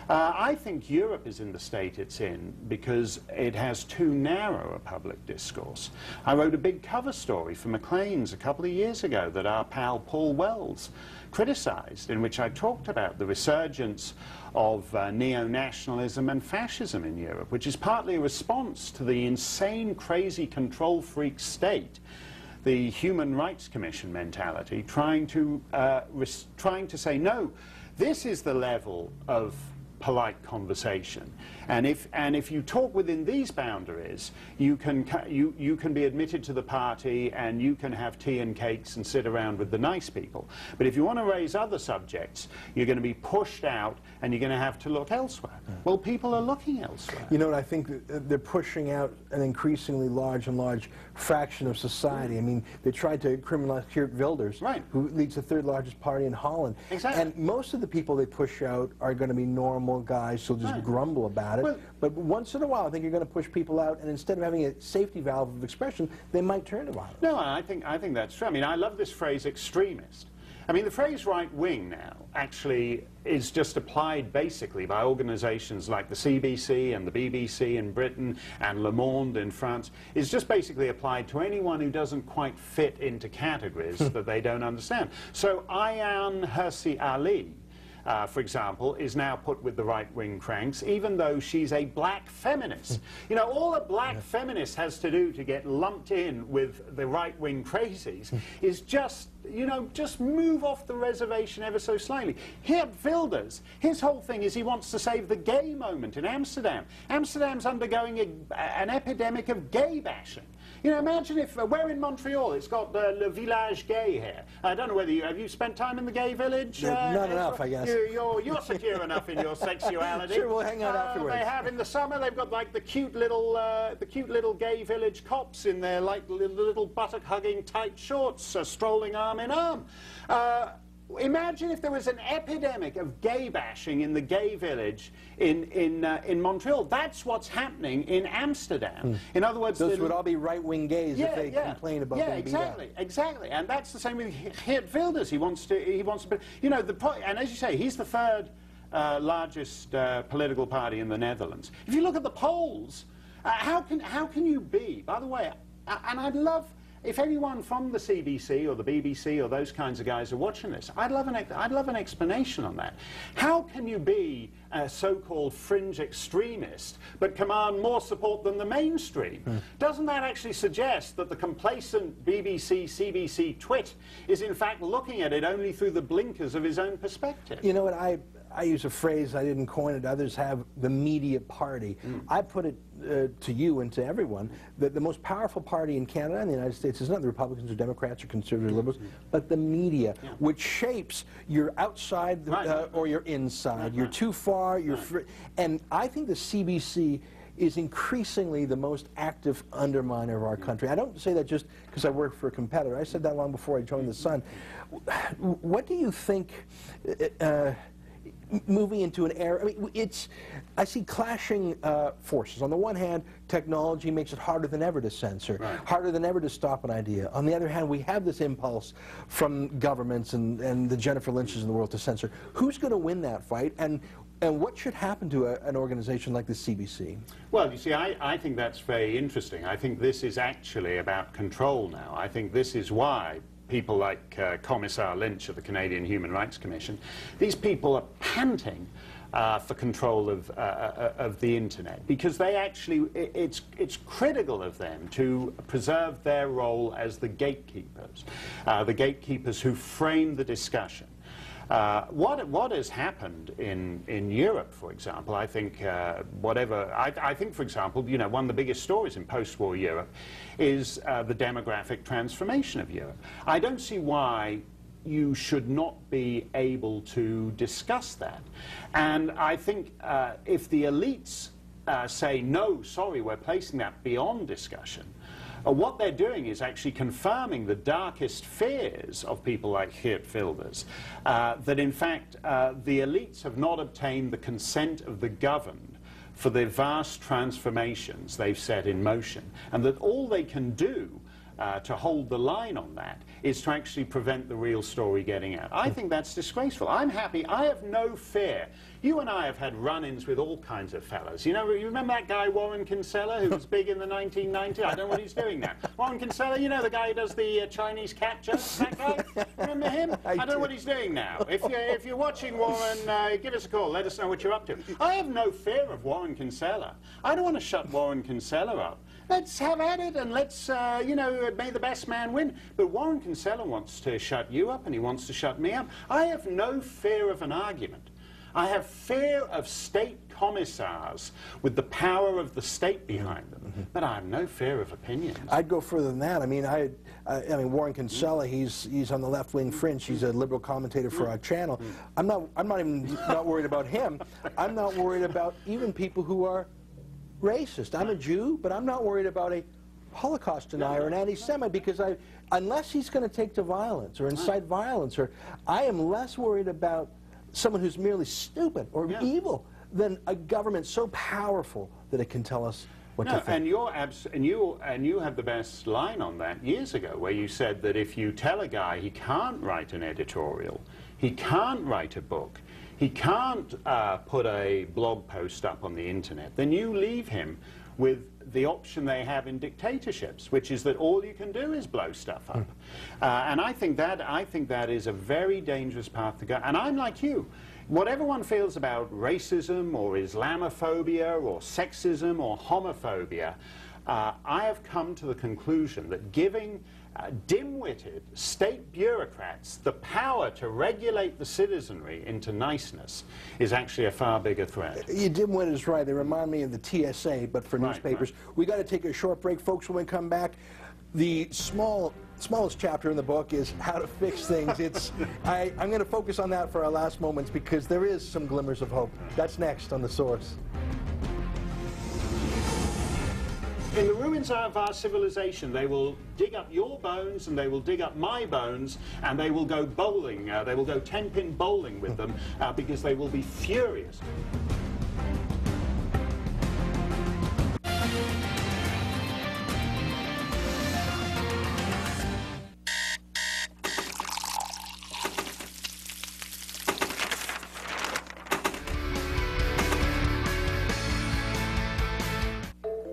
[SPEAKER 2] I think Europe is in the state it's in because it has too narrow a public discourse. I wrote a big cover story for Maclean's a couple of years ago that our pal Paul Wells criticized, in which I talked about the resurgence of neo-nationalism and fascism in Europe, which is partly a response to the insane, crazy, control-freak state, the Human Rights Commission mentality, trying to say, no, this is the level of polite conversation, and if you talk within these boundaries, you can be admitted to the party and you can have tea and cakes and sit around with the nice people. But if you want to raise other subjects, you're going to be pushed out and you're going to have to look elsewhere. Well, people are looking elsewhere.
[SPEAKER 1] You know what, I think they're pushing out an increasingly large fraction of society. I mean, they tried to criminalize Geert Wilders, who leads the 3rd largest party in Holland.
[SPEAKER 2] Exactly.
[SPEAKER 1] And most of the people they push out are going to be normal, normal guy, so just grumble about it. But once in a while, I think you're going to push people out, and instead of having a safety valve of expression, they might turn to violence.
[SPEAKER 2] No, I think that's true. I mean, I love this phrase extremist. I mean, the phrase right-wing now actually is just applied basically by organizations like the CBC and the BBC in Britain and Le Monde in France, is just basically applied to anyone who doesn't quite fit into categories that they don't understand. So Ayaan Hirsi Ali, for example, is now put with the right-wing cranks, even though she's a black feminist. You know, all a black feminist has to do to get lumped in with the right-wing crazies is just, you know, just move off the reservation ever so slightly. Geert Wilders, his whole thing is he wants to save the gay moment in Amsterdam. Amsterdam's undergoing an epidemic of gay bashing. You know, imagine if we're in Montreal, it's got Le Village Gay here. I don't know whether have you spent time in the gay village?
[SPEAKER 1] Not enough, I guess.
[SPEAKER 2] You're secure enough in your sexuality.
[SPEAKER 1] Sure, we'll hang out afterwards.
[SPEAKER 2] They have in the summer, they've got like the cute little gay village cops in their like little buttock-hugging tight shorts, strolling arm in arm. Imagine if there was an epidemic of gay bashing in the gay village in Montreal. That's what's happening in Amsterdam. In other words,
[SPEAKER 1] those would all be right-wing gays if they complain about being
[SPEAKER 2] exactly, exactly. And that's the same with Geert Wilders. He wants to, you know, and as you say, he's the third largest political party in the Netherlands. If you look at the polls, how can you be? By the way, and I'd love. If anyone from the CBC or the BBC or those kinds of guys are watching this, I'd love an explanation on that. How can you be a so-called fringe extremist but command more support than the mainstream? Doesn't that actually suggest that the complacent BBC, CBC twit is in fact looking at it only through the blinkers of his own perspective?
[SPEAKER 1] You know what, I use a phrase, I didn't coin it, others have, the media party. I put it to you and to everyone that the most powerful party in Canada and the United States is not the Republicans or Democrats or conservative liberals, but the media, which shapes your outside or your inside. You're too far, you're free. And I think the CBC is increasingly the most active underminer of our country. I don't say that just because I work for a competitor. I said that long before I joined the Sun. What do you think moving into an era, I mean, I see clashing forces. On the one hand, technology makes it harder than ever to censor, harder than ever to stop an idea. On the other hand, we have this impulse from governments and the Jennifer Lynches in the world to censor. Who's going to win that fight, and what should happen to an organization like the CBC?
[SPEAKER 2] Well, you see, I think that's very interesting. I think this is actually about control now. I think this is why people like Commissar Lynch of the Canadian Human Rights Commission, these people are panting for control of the internet, because they actually, it's critical of them to preserve their role as the gatekeepers who frame the discussion. What has happened in Europe, for example, I think I think, for example, you know, one of the biggest stories in post-war Europe is the demographic transformation of Europe. I don't see why you should not be able to discuss that. And I think if the elites say, no, sorry, we're placing that beyond discussion, what they're doing is actually confirming the darkest fears of people like Geert Wilders, that in fact the elites have not obtained the consent of the governed for the vast transformations they've set in motion, and that all they can do to hold the line on that is to actually prevent the real story getting out. I think that's disgraceful. I'm happy. I have no fear. You and I have had run-ins with all kinds of fellas. You know, you remember that guy Warren Kinsella who was big in the 1990s? I don't know what he's doing now. Warren Kinsella, you know, the guy who does the Chinese cat jokes, that guy? Remember him? I don't know what he's doing now. If you're watching Warren, give us a call. Let us know what you're up to. I have no fear of Warren Kinsella. I don't want to shut Warren Kinsella up. Let's have at it, and let's, you know, may the best man win. But Warren Kinsella wants to shut you up, and he wants to shut me up. I have no fear of an argument. I have fear of state commissars with the power of the state behind them, but I have no fear of opinions.
[SPEAKER 1] I'd go further than that. I mean, I mean, Warren Kinsella, he's on the left-wing fringe. He's a liberal commentator for our channel. I'm not even not worried about him. I'm not worried about even people who are racist. I'm a Jew, but I'm not worried about a Holocaust denier or an anti-Semite, because unless he's going to take to violence or incite violence, or I am less worried about someone who's merely stupid or evil than a government so powerful that it can tell us what to think.
[SPEAKER 2] And you had the best line on that years ago, where you said that if you tell a guy he can't write an editorial, he can't write a book, he can't put a blog post up on the internet, then you leave him with the option they have in dictatorships, which is that all you can do is blow stuff up. And I think that is a very dangerous path to go. And I'm like you. Whatever one feels about racism or Islamophobia or sexism or homophobia, I have come to the conclusion that giving dim-witted state bureaucrats the power to regulate the citizenry into niceness is actually a far bigger threat.
[SPEAKER 1] You dim-witted is right. They remind me of the TSA, but for newspapers. Right. We got to take a short break, folks. When we come back, the smallest chapter in the book is how to fix things. I'm going to focus on that for our last moments because there is some glimmers of hope. That's next on The Source.
[SPEAKER 2] In the ruins of our civilization, they will dig up your bones and they will dig up my bones and they will go bowling. They will go 10-pin bowling with them because they will be furious.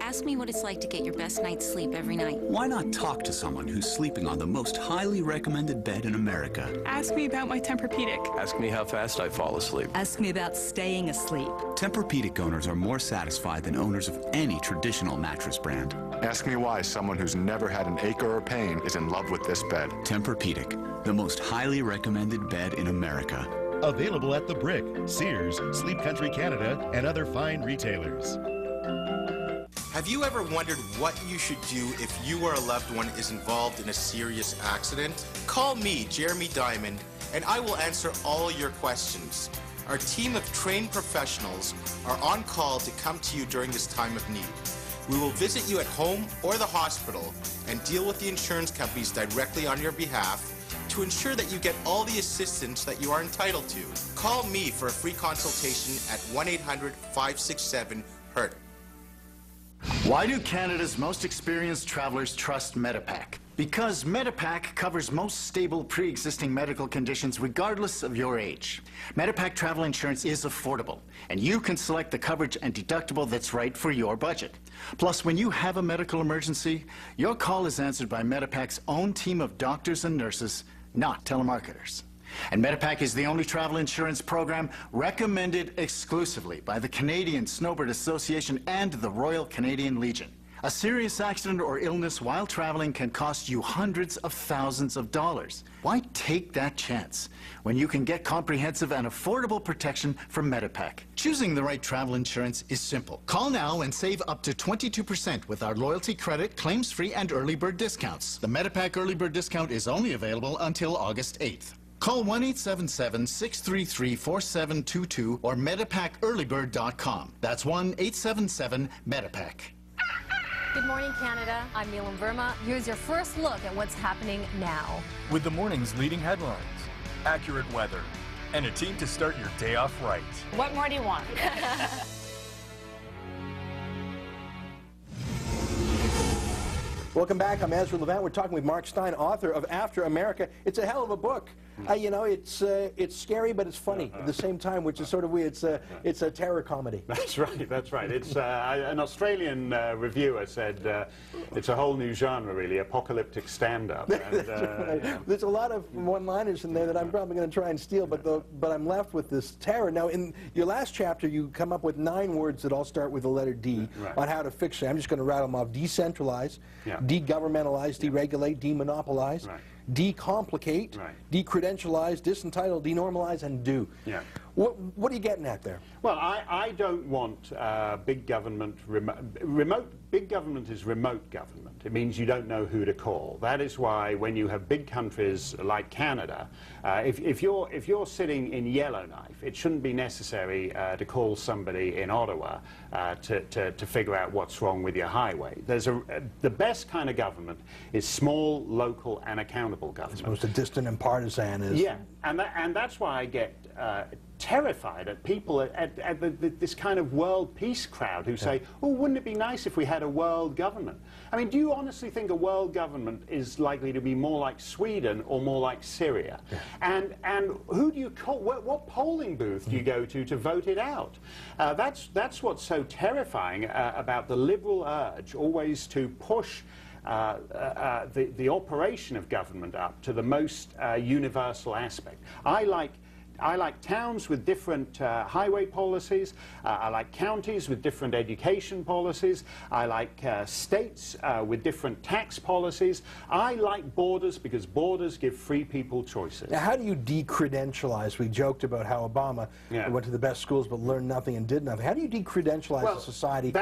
[SPEAKER 7] Ask me what it's like to get your best night's sleep every night.
[SPEAKER 8] Why not talk to someone who's sleeping on the most highly recommended bed in America?
[SPEAKER 9] Ask me about my Tempur-Pedic.
[SPEAKER 10] Ask me how fast I fall asleep.
[SPEAKER 11] Ask me about staying asleep.
[SPEAKER 8] Tempur-Pedic owners are more satisfied than owners of any traditional mattress brand.
[SPEAKER 26] Ask me why someone who's never had an ache or a pain is in love with this bed.
[SPEAKER 8] Tempur-Pedic, the most highly recommended bed in America.
[SPEAKER 27] Available at The Brick, Sears, Sleep Country Canada, and other fine retailers.
[SPEAKER 28] Have you ever wondered what you should do if you or a loved one is involved in a serious accident? Call me, Jeremy Diamond, and I will answer all your questions. Our team of trained professionals are on call to come to you during this time of need. We will visit you at home or the hospital and deal with the insurance companies directly on your behalf to ensure that you get all the assistance that you are entitled to. Call me for a free consultation at 1-800-567-HURT.
[SPEAKER 26] Why do Canada's most experienced travelers trust Medipac? Because Medipac covers most stable pre-existing medical conditions regardless of your age. Medipac travel insurance is affordable, and you can select the coverage and deductible that's right for your budget. Plus, when you have a medical emergency, your call is answered by Medipac's own team of doctors and nurses, not telemarketers. And Medipac is the only travel insurance program recommended exclusively by the Canadian Snowbird Association and the Royal Canadian Legion. A serious accident or illness while traveling can cost you hundreds of thousands of dollars. Why take that chance when you can get comprehensive and affordable protection from Medipac? Choosing the right travel insurance is simple. Call now and save up to 22% with our loyalty credit, claims-free, and early bird discounts. The Medipac early bird discount is only available until August 8th. Call 1-877-633-4722 or MedipacEarlybird.com. That's 1-877-Medipac.
[SPEAKER 29] Good morning, Canada. I'm Neelam Verma. Here's your first look at what's happening now.
[SPEAKER 18] With the morning's leading headlines, accurate weather, and a team to start your day off right.
[SPEAKER 29] What more do you want?
[SPEAKER 1] Welcome back. I'm Ezra Levant. We're talking with Mark Steyn, author of After America. It's a hell of a book. You know, it's scary, but it's funny at the same time, which is sort of weird. It's a terror comedy.
[SPEAKER 2] That's right. That's right. It's an Australian reviewer said it's a whole new genre, really, apocalyptic stand-up.
[SPEAKER 1] There's a lot of one-liners in there that I'm probably going to try and steal, but I'm left with this terror. Now, in your last chapter, you come up with 9 words that all start with the letter D on how to fix it. I'm just going to rattle them off: decentralize, de-governmentalize, deregulate, demonopolize, decomplicate, decredentialize, disentitle, denormalize, and do. What are you getting at there?
[SPEAKER 2] Well, I don't want big government. Big government is remote government. It means you don't know who to call. That is why when you have big countries like Canada, if you're sitting in Yellowknife, it shouldn't be necessary to call somebody in Ottawa to figure out what's wrong with your highway. The best kind of government is small, local, and accountable government.
[SPEAKER 1] As opposed to distant and partisan is.
[SPEAKER 2] Yeah, and that's why I get terrified at people at this kind of world peace crowd who say, oh, wouldn't it be nice if we had a world government? I mean, do you honestly think a world government is likely to be more like Sweden or more like Syria? And who do you call, what polling booth do you go to vote it out? That's what's so terrifying about the liberal urge always to push the operation of government up to the most universal aspect. I like towns with different highway policies. I like counties with different education policies. I like states with different tax policies. I like borders because borders give free people choices.
[SPEAKER 1] Now, how do you decredentialize? We joked about how Obama went to the best schools but learned nothing and did nothing. How do you decredentialize a society?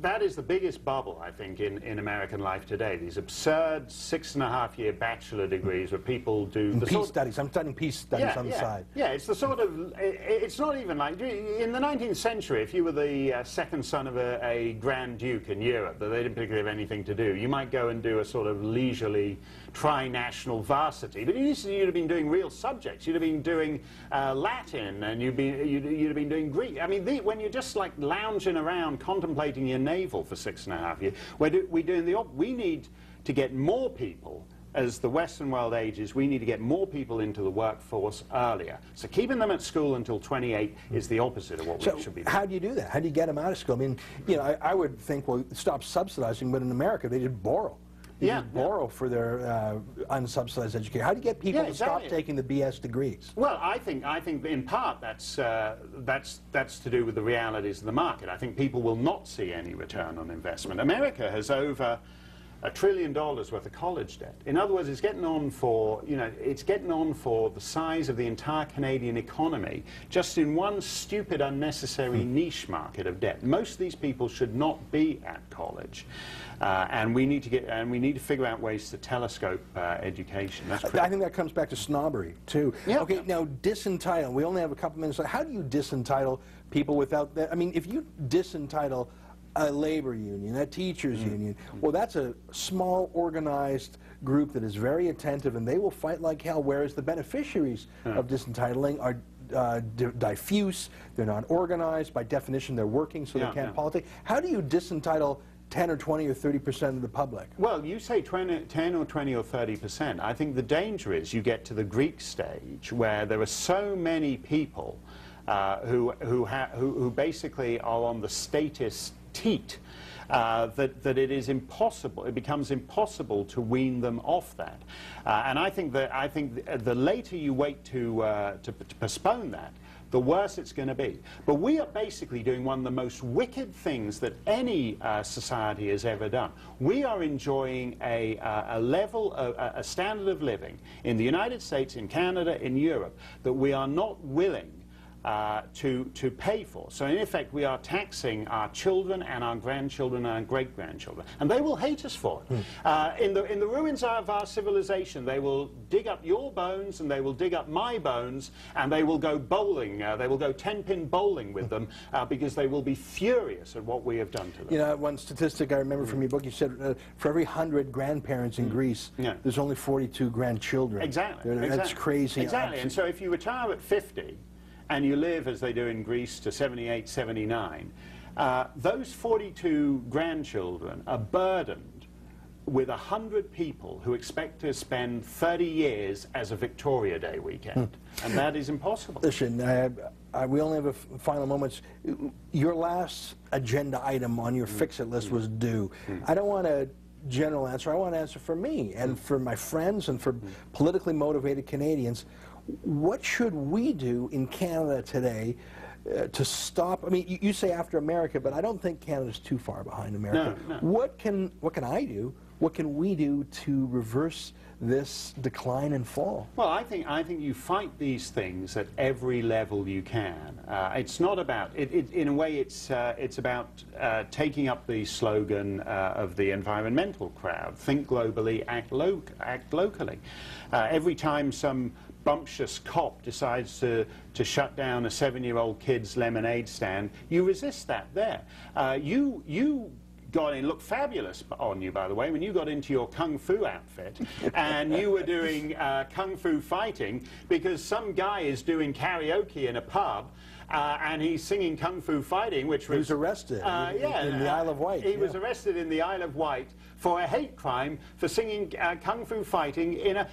[SPEAKER 2] That is the biggest bubble, I think, in American life today. These absurd 6.5-year bachelor degrees where people do the
[SPEAKER 1] peace studies. I'm studying peace studies on the side.
[SPEAKER 2] Yeah, it's the sort of, it's not even like, in the 19th century, if you were the second son of a Grand Duke in Europe, that they didn't particularly have anything to do, you might go and do a sort of leisurely tri-national varsity. But you'd have been doing real subjects. You'd have been doing Latin, and you'd have been doing Greek. I mean, when you're just like lounging around contemplating your navel for 6.5 years, we need to get more people. As the Western world ages, we need to get more people into the workforce earlier. So keeping them at school until 28 is the opposite of what we should be doing.
[SPEAKER 1] How do you do that? How do you get them out of school? I mean, you know, I would think, well, stop subsidizing, but in America, they just borrow. They just borrow for their unsubsidized education. How do you get people to stop taking the BS degrees?
[SPEAKER 2] Well, I think in part that's to do with the realities of the market. I think people will not see any return on investment. America has over $1 trillion worth of college debt. In other words, it's getting on for, it's getting on for the size of the entire Canadian economy just in one stupid, unnecessary niche market of debt. Most of these people should not be at college. And we need to figure out ways to telescope education. That's
[SPEAKER 1] I think that comes back to snobbery too. Okay, now disentitle. We only have a couple minutes. How do you disentitle people without that? I mean, if you disentitle a labor union, a teachers union, well, that's a small organized group that is very attentive, and they will fight like hell. Whereas the beneficiaries of disentitling are diffuse. They're not organized. By definition, they're working, so they can't politic. How do you disentitle 10 or 20 or 30% of the public?
[SPEAKER 2] Well, you say 10 or 20 or 30%. I think the danger is you get to the Greek stage where there are so many people who basically are on the statist teat that it is impossible. It becomes impossible to wean them off that. And I think the later you wait to postpone that, the worse it's going to be. But we are basically doing one of the most wicked things that any society has ever done. We are enjoying a level, a standard of living in the United States, in Canada, in Europe, that we are not willing to pay for. So in effect, we are taxing our children and our grandchildren and our great-grandchildren, and they will hate us for it. In the ruins of our civilization, they will dig up your bones and they will dig up my bones, and they will go bowling. They will go 10-pin bowling with them because they will be furious at what we have done to them.
[SPEAKER 1] You know, one statistic I remember from your book, you said for every 100 grandparents in Greece, there's only 42 grandchildren.
[SPEAKER 2] Exactly.
[SPEAKER 1] That's crazy.
[SPEAKER 2] Exactly. And so if you retire at 50, and you live, as they do in Greece, to 78, 79, those 42 grandchildren are burdened with 100 people who expect to spend 30 years as a Victoria Day weekend. And that is impossible.
[SPEAKER 1] Listen, we only have a final moments. Your last agenda item on your fix-it list was due. I don't want a general answer. I want an answer for me and for my friends and for politically motivated Canadians. What should we do in Canada today to stop? I mean, you say after America, but I don't think Canada's too far behind America.
[SPEAKER 2] No.
[SPEAKER 1] What can I do? What can we do to reverse this decline and fall?
[SPEAKER 2] Well, I think you fight these things at every level you can. It's not about in a way. It's about taking up the slogan of the environmental crowd: think globally, act locally. Every time some bumptious cop decides to shut down a 7-year-old kid's lemonade stand, you resist that there. You got in, looked fabulous on you, by the way, when you got into your kung fu outfit and you were doing kung fu fighting because some guy is doing karaoke in a pub and he's singing kung fu fighting, which was...
[SPEAKER 1] He was arrested in the Isle of Wight.
[SPEAKER 2] He was arrested in the Isle of Wight for a hate crime for singing kung fu fighting in a...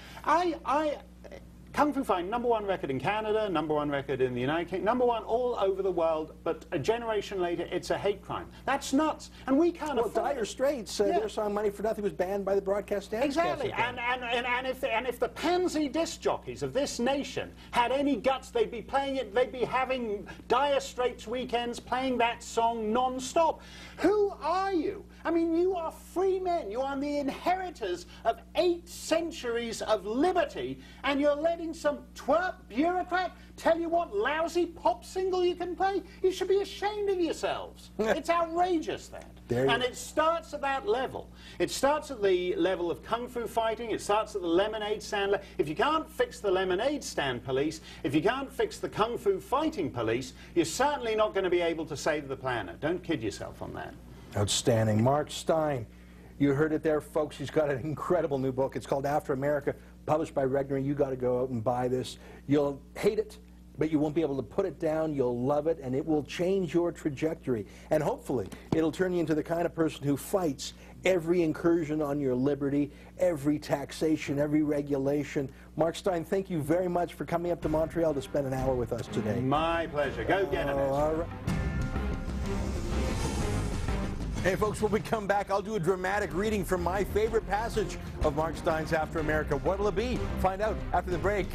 [SPEAKER 2] Kung Fu Fighting, #1 record in Canada, #1 record in the United Kingdom, #1 all over the world, but a generation later, it's a hate crime. That's nuts, and we can't afford
[SPEAKER 1] Dire Straits, their song Money for Nothing was banned by the Broadcast Dance
[SPEAKER 2] Exactly,
[SPEAKER 1] Council.
[SPEAKER 2] and if the pansy disc jockeys of this nation had any guts, they'd be playing it, they'd be having Dire Straits weekends playing that song non-stop. Who are you? I mean, you are free men. You are the inheritors of 8 centuries of liberty, and you're letting some twerp bureaucrat tell you what lousy pop single you can play? You should be ashamed of yourselves. It's outrageous, that. And it starts at that level. It starts at the level of kung fu fighting. It starts at the lemonade stand. If you can't fix the lemonade stand police, if you can't fix the kung fu fighting police, you're certainly not going to be able to save the planet. Don't kid yourself on that.
[SPEAKER 1] Outstanding. Mark Steyn. You heard it there, folks. He's got an incredible new book. It's called After America, published by Regnery. You got to go out and buy this. You'll hate it, but you won't be able to put it down. You'll love it, and it will change your trajectory. And hopefully, it'll turn you into the kind of person who fights every incursion on your liberty, every taxation, every regulation. Mark Steyn, thank you very much for coming up to Montreal to spend an hour with us today.
[SPEAKER 2] My pleasure. Go get it.
[SPEAKER 1] Hey folks, when we come back, I'll do a dramatic reading from my favorite passage of Mark Steyn's After America. What will it be? Find out after the break.